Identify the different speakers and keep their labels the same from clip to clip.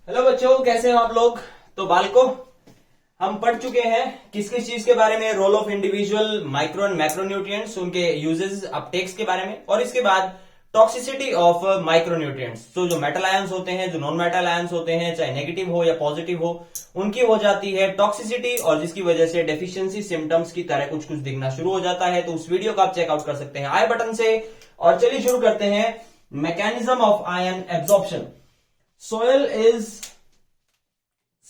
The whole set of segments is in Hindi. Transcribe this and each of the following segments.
Speaker 1: हेलो बच्चों, कैसे हो आप लोग। तो बालकों, हम पढ़ चुके हैं किस किस चीज के बारे में, role of individual micro and macronutrients, उनके यूजेस अपटेक्स के बारे में, और इसके बाद टॉक्सिसिटी ऑफ माइक्रोन्यूट्रिएंट्स। तो जो मेटल आयंस होते हैं, जो नॉन मेटल आयंस होते हैं, चाहे नेगेटिव हो या पॉजिटिव हो, उनकी हो जाती है टॉक्सिसिटी, और जिसकी वजह से डेफिशिएंसी सिम्टम्स की तरह कुछ कुछ दिखना शुरू हो जाता है। तो उस वीडियो को आप चेकआउट कर सकते हैं आई बटन से। और चलिए शुरू करते हैं। Mechanism of ion absorption. Soil is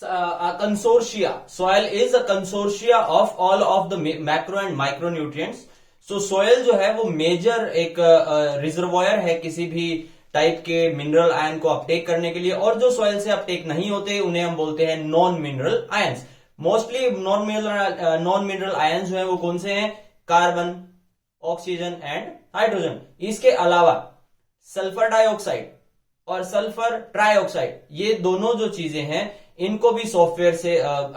Speaker 1: a consortia. Soil is a consortia of all of the macro and micronutrients. So soil जो है वो मेजर एक रिजर्वॉयर है किसी भी टाइप के मिनरल आयन को अपटेक करने के लिए, और जो सॉइल से अपटेक नहीं होते उन्हें हम बोलते हैं non mineral ions. Mostly non mineral ions जो है वो कौन से हैं? Carbon, oxygen and hydrogen. इसके अलावा सल्फर डाइऑक्साइड और सल्फर ट्राइऑक्साइड, ये दोनों जो चीजें हैं इनको भी सॉफ्टवेयर से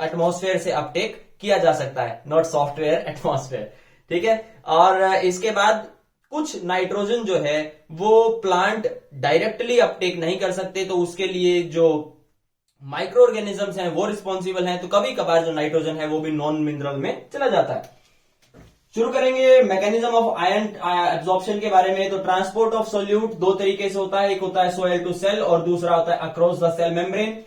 Speaker 1: एटमॉस्फेयर से अपटेक किया जा सकता है। नॉट सॉफ्टवेयर, एटमॉस्फेयर, ठीक है। और इसके बाद कुछ नाइट्रोजन जो है वो प्लांट डायरेक्टली अपटेक नहीं कर सकते, तो उसके लिए जो माइक्रो ऑर्गेनिजम्स हैं वो रिस्पॉन्सिबल हैं। तो कभी कभार जो नाइट्रोजन है वो भी नॉन मिनरल में चला जाता है। शुरू करेंगे मैकेनिज्म ऑफ आयन एब्जॉर्प्शन के बारे में। तो ट्रांसपोर्ट ऑफ सोल्यूट दो तरीके से होता है, एक होता है सोयल टू सेल और दूसरा होता है अक्रॉस द सेल मेम्ब्रेन।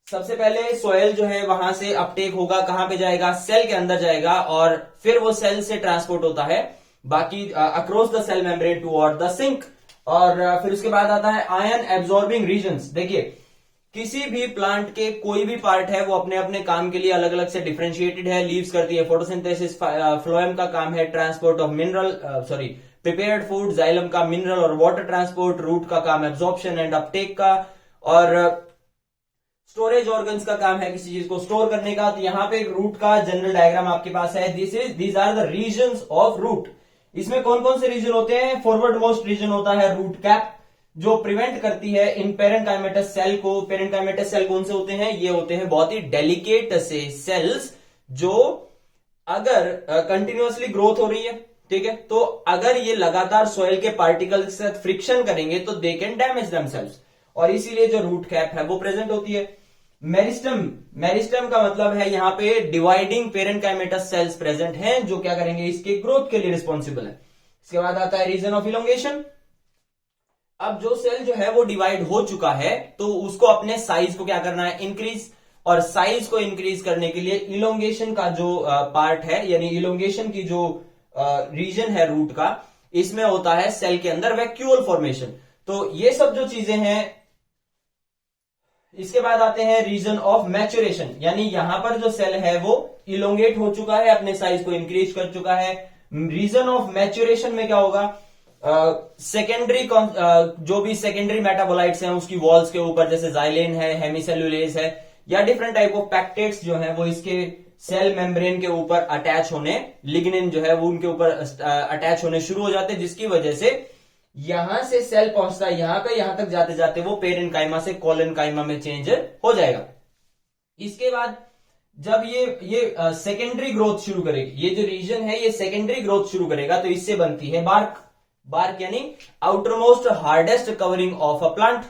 Speaker 1: सबसे पहले सोयल जो है वहां से अपटेक होगा, कहां पे जाएगा? सेल के अंदर जाएगा, और फिर वो सेल से ट्रांसपोर्ट होता है बाकी across the cell membrane toward the sink. और फिर उसके बाद आता है आयन एब्जॉर्बिंग रीजन्स। देखिए, किसी भी प्लांट के कोई भी पार्ट है वो अपने अपने काम के लिए अलग अलग से डिफरेंशिएटेड है। लीव्स करती है फोटोसिंथेसिस, फ्लोएम का काम है transport of mineral prepared food, xylem का मिनरल और वाटर ट्रांसपोर्ट, रूट का काम एब्जॉर्प्शन एंड अपटेक का, और स्टोरेज ऑर्गन्स का काम है किसी चीज को स्टोर करने का। तो यहाँ पे रूट का जनरल डायग्राम आपके पास है। These are the regions of root. इसमें कौन कौन से रीजन होते हैं? फॉरवर्ड मोस्ट रीजन होता है रूट कैप, जो प्रिवेंट करती है इन पेरेंकाइमेटस सेल को। पेरेंकाइमेटस सेल कौन से होते हैं? ये होते हैं बहुत ही डेलिकेट से सेल्स, जो अगर कंटिन्यूअसली ग्रोथ हो रही है, ठीक है, तो अगर ये लगातार सॉइल के पार्टिकल के साथ फ्रिक्शन करेंगे तो दे कैन डैमेज देमसेल्व्स, और इसीलिए जो रूट कैप है वो प्रेजेंट होती है। मेरिस्टम, मेरिस्टम का मतलब है यहाँ पे डिवाइडिंग पेरेंकाइमेटस सेल्स प्रेजेंट हैं, जो क्या करेंगे? इसके ग्रोथ के लिए रिस्पॉन्सिबल है। इसके बाद आता है रीजन ऑफ इलोंगेशन। अब जो सेल जो है वो डिवाइड हो चुका है, तो उसको अपने साइज को क्या करना है? इंक्रीज। और साइज को इंक्रीज करने के लिए इलोंगेशन का जो पार्ट है, यानी इलोंगेशन की जो रीजन है रूट का, इसमें होता है सेल के अंदर वैक्यूल फॉर्मेशन। तो ये सब जो चीजें हैं। इसके बाद आते हैं रीजन ऑफ मैच्योरेशन, यानी यहां पर जो सेल है वो इलोंगेट हो चुका है, अपने साइज को इंक्रीज कर चुका है। रीजन ऑफ मैच्योरेशन में क्या होगा? सेकेंडरी जो भी सेकेंडरी मेटाबोलाइट्स हैं उसकी वॉल्स के ऊपर, जैसे जाइलेन है, हेमिसेल्युलेज है, या डिफरेंट टाइप ऑफ पैक्टेट्स जो है वो इसके सेल मेम्ब्रेन के ऊपर अटैच होने, लिग्निन जो है वो उनके ऊपर अटैच होने शुरू हो जाते हैं, जिसकी वजह से यहां से सेल पहुंचता है यहाँ पे, यहां तक जाते जाते वो पेरेन्काइमा से कोलेनकाइमा में चेंज हो जाएगा। इसके बाद जब ये सेकेंडरी ग्रोथ शुरू करेगी, ये जो रीजन है ये सेकेंडरी ग्रोथ शुरू करेगा, तो इससे बनती है बार्क। बार्क यानी outermost hardest covering of a plant,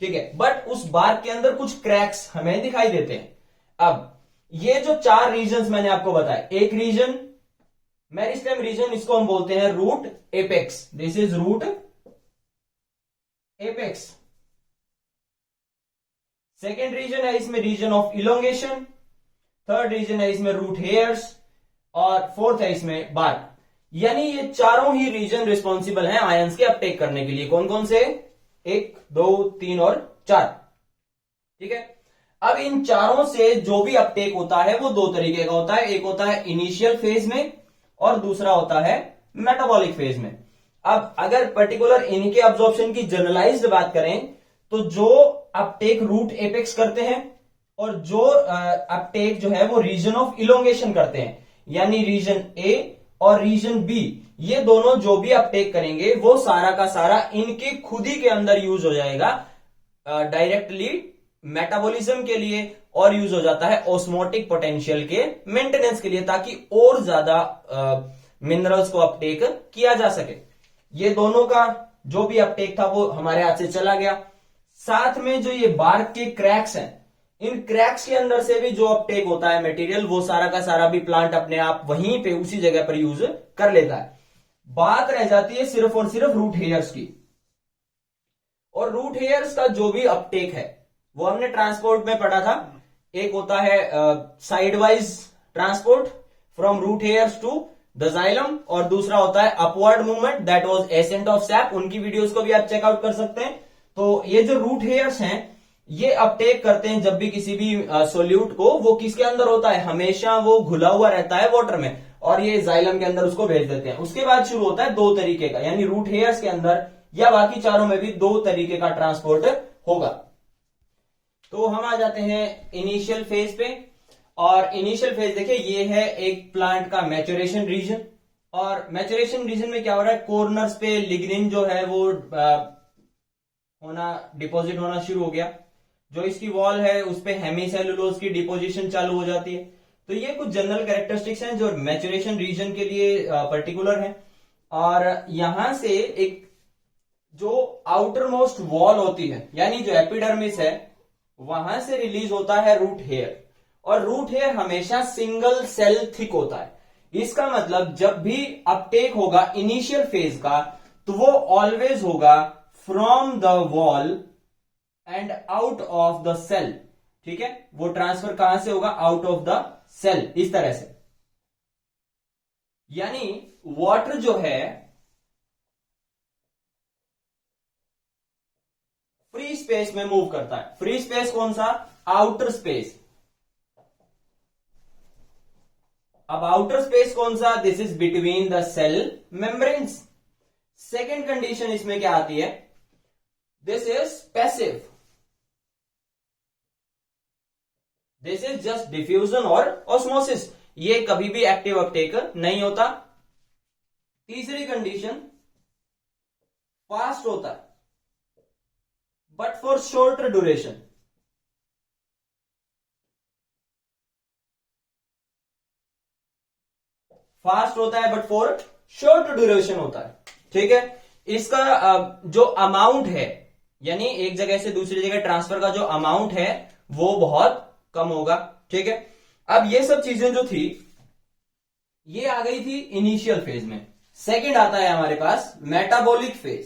Speaker 1: ठीक है। बट उस बार्क के अंदर कुछ क्रैक्स हमें दिखाई देते हैं। अब ये जो चार रीजन्स मैंने आपको बताया, एक रीजन मेरिस्टेम रीजन, इसको हम बोलते हैं root apex. This is root apex. Second region है इसमें region of elongation, third region है इसमें रूट हेयर्स, और फोर्थ है इसमें बार्क। यानी ये चारों ही रीजन रिस्पॉन्सिबल हैं आयंस के अपटेक करने के लिए। कौन कौन से? 1, 2, 3 और 4, ठीक है। अब इन चारों से जो भी अपटेक होता है वो दो तरीके का होता है। एक होता है इनिशियल फेज में और दूसरा होता है मेटाबॉलिक फेज में। अब अगर पर्टिकुलर इनके अब्जॉर्प्शन की जनरलाइज्ड बात करें, तो जो अपटेक रूट एपेक्स करते हैं और जो अपटेक जो है वो रीजन ऑफ इलोंगेशन करते हैं, यानी रीजन ए और रीजन बी, ये दोनों जो भी अपटेक करेंगे वो सारा का सारा इनके खुद ही के अंदर यूज हो जाएगा डायरेक्टली मेटाबॉलिज्म के लिए, और यूज हो जाता है ऑस्मोटिक पोटेंशियल के मेंटेनेंस के लिए, ताकि और ज्यादा मिनरल्स को अपटेक किया जा सके। ये दोनों का जो भी अपटेक था वो हमारे हाथ से चला गया। साथ में जो ये बार्क के क्रैक्स हैं, इन क्रैक्स के अंदर से भी जो अपटेक होता है मटेरियल, वो सारा का सारा भी प्लांट अपने आप वहीं पे उसी जगह पर यूज कर लेता है। बात रह जाती है सिर्फ और सिर्फ रूट हेयर्स की। और रूट हेयर्स का जो भी अपटेक है वो हमने ट्रांसपोर्ट में पढ़ा था। एक होता है sidewise transport from root hairs to the xylem, और दूसरा होता है upward movement, that was ascent of sap. उनकी वीडियोस को भी आप चेकआउट कर सकते हैं। तो ये जो रूट हेयर्स हैं ये अपटेक करते हैं जब भी किसी भी सोल्यूट को, वो किसके अंदर होता है, हमेशा वो घुला हुआ रहता है वाटर में, और ये जाइलम के अंदर उसको भेज देते हैं। उसके बाद शुरू होता है दो तरीके का, यानी रूट हेयर्स के अंदर या बाकी चारों में भी दो तरीके का ट्रांसपोर्ट होगा। तो हम आ जाते हैं इनिशियल फेज पे। और इनिशियल फेज देखिए, ये है एक प्लांट का मैच्योरेशन रीजन। और मैच्योरेशन रीजन में क्या हो रहा है, कॉर्नर्स पे लिग्निन जो है वो डिपॉजिट होना शुरू हो गया। जो इसकी वॉल है उस पे हेमीसेलुलोज की डिपोजिशन चालू हो जाती है। तो ये कुछ जनरल कैरेक्टरिस्टिक्स हैं जो मैच्योरेशन रीजन के लिए पर्टिकुलर हैं। और यहां से एक जो आउटर मोस्ट वॉल होती है, यानी जो एपिडर्मिस है, वहां से रिलीज होता है रूट हेयर। और रूट हेयर हमेशा सिंगल सेल थिक होता है। इसका मतलब जब भी अपटेक होगा इनिशियल फेज का, तो वो ऑलवेज होगा from the wall and out of the cell. ठीक है, वो ट्रांसफर कहां से होगा, आउट ऑफ द सेल, इस तरह से। यानी वाटर जो है फ्री स्पेस में मूव करता है। फ्री स्पेस कौन सा, आउटर स्पेस। अब आउटर स्पेस कौन सा, this is between the cell membranes. Second condition इसमें क्या आती है, this is passive, this is just diffusion और ऑस्मोसिस। ये कभी भी एक्टिव अपटेक नहीं होता। तीसरी कंडीशन, फास्ट होता है but for shorter duration. Fast होता है बट फॉर शॉर्ट ड्यूरेशन होता है। ठीक है, इसका जो अमाउंट है, यानी एक जगह से दूसरी जगह ट्रांसफर का जो अमाउंट है वो बहुत कम होगा। ठीक है, अब ये सब चीजें जो थी ये आ गई थी इनिशियल फेज में। सेकंड आता है हमारे पास metabolic phase.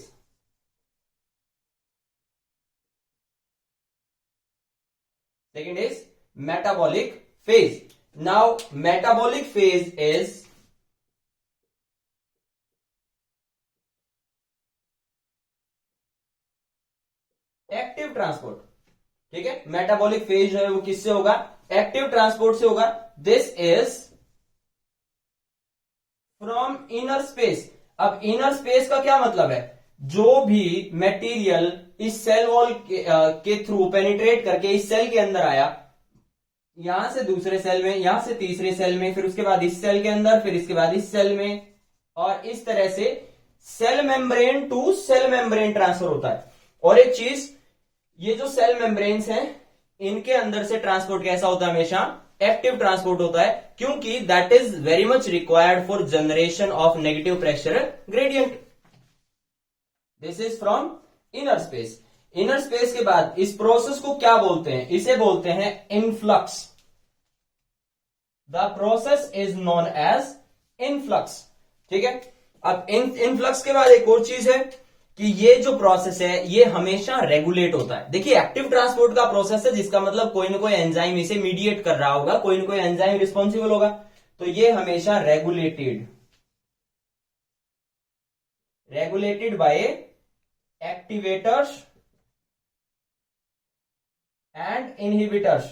Speaker 1: Second is metabolic phase. Now metabolic phase is active transport. ठीक है, मेटाबॉलिक फेज जो है वो किससे होगा, एक्टिव ट्रांसपोर्ट से होगा। This is from inner space. अब इनर स्पेस का क्या मतलब है, जो भी मटेरियल इस सेल वॉल के थ्रू पेनिट्रेट करके इस सेल के अंदर आया, यहां से दूसरे सेल में, यहां से तीसरे सेल में, फिर उसके बाद इस सेल के अंदर, फिर इसके बाद इस सेल में, और इस तरह से cell membrane to cell membrane transfer होता है। और एक चीज, ये जो सेल मेम्ब्रेन्स हैं इनके अंदर से ट्रांसपोर्ट कैसा होता है, हमेशा एक्टिव ट्रांसपोर्ट होता है, क्योंकि that is very much required for generation of negative pressure gradient. This is from inner space. Inner space के बाद इस प्रोसेस को क्या बोलते हैं, इसे बोलते हैं influx. The process is known as influx. ठीक है, अब इनफ्लक्स के बाद एक और चीज है कि ये जो प्रोसेस है ये हमेशा रेगुलेट होता है। देखिए, एक्टिव ट्रांसपोर्ट का प्रोसेस है, जिसका मतलब कोई ना कोई एंजाइम इसे मीडिएट कर रहा होगा, कोई ना कोई एंजाइम रिस्पॉन्सिबल होगा। तो ये हमेशा regulated by activators and inhibitors.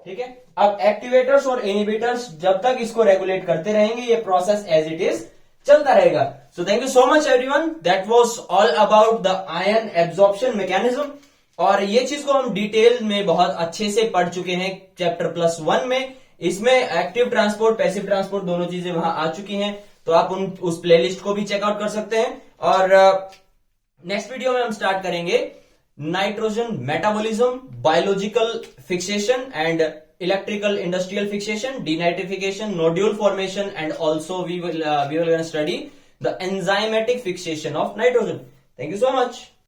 Speaker 1: ठीक है, अब एक्टिवेटर्स और इनहिबिटर्स जब तक इसको रेगुलेट करते रहेंगे, ये प्रोसेस एज इट इज चलता रहेगा। So thank you so much everyone, that was all about the ion absorption mechanism. और ये चीज को हम डिटेल में बहुत अच्छे से पढ़ चुके हैं चैप्टर +1 में। इसमें एक्टिव ट्रांसपोर्ट, पैसिव ट्रांसपोर्ट दोनों चीजें वहां आ चुकी हैं, तो आप उस प्लेलिस्ट को भी चेकआउट कर सकते हैं। और नेक्स्ट वीडियो में हम स्टार्ट करेंगे nitrogen metabolism, biological fixation and electrical industrial fixation, denitrification, nodule formation, and also we will gonna study the enzymatic fixation of nitrogen. Thank you so much.